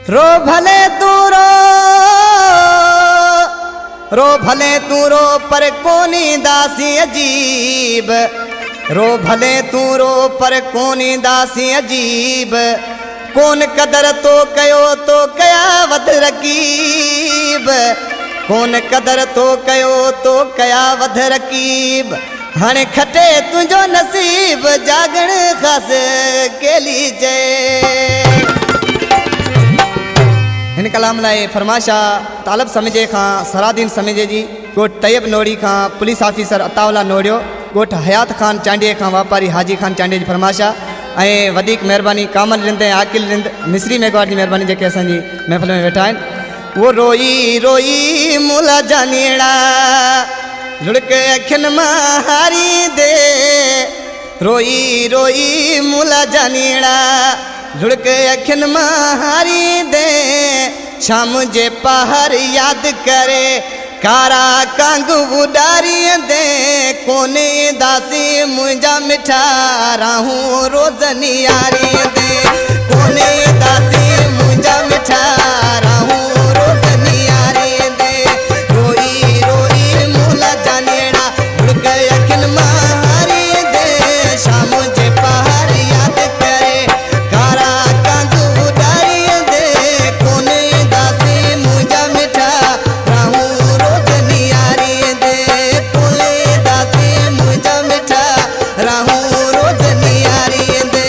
रो भले तू रो पर कोनी दासी अजीब। रो भले तू रो पर कोनी दासी अजीब। कौन कदर तो कयो तो कया वध रकीब। कौन कदर तो कयो तो कया वध रकीब। हाणे खटे तुझो नसीब जागण खास केली जे। इन कलाम लाए फरमाशा तालब समझे खां सरादीन समझे जी गोट तैयब नोड़ी खां पुलिस ऑफिसर अतावला नोड़ियो गोट हयात खान चांडिये खां वापारी हाजी खान चांडिये जी फरमाशा ऐं वधीक मेहरबानी कामल रिंद ऐं आकिल रिंद मिस्री मेघवार जी मेहरबानी जेके असांजी महफ़िल में वेठा आहिनि। वो रोई रोई मुला जानीड़ा लुड़क अखियुनि मां हारी दे। रोई रोई मुला जानीड़ा लुड़क अखियुनि मां हारी दे। शाम जे पहर याद करे कारा कांग उडारी दे। कोने दासी मुंहिंजा मिठा राहूं रोज़नी यारी दे। कोने दासी मुंहिंजा मिठा राहूं रोज़नी यारी दे। रोई रोई मुला जानेड़ा लुड़क अखियुनि मां हारी दे। शाम जे पहर याद करे कारा कांग उडारी दे। कोने दासी मुंहिंजा मिठा राहूं रोज़नी यारी दे। कोने दासी मुंहिंजा मिठा राहूं रोज़नी यारी दे।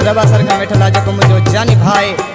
रबासर खां वेठल आहे जेको मुंहिंजो जानी भाई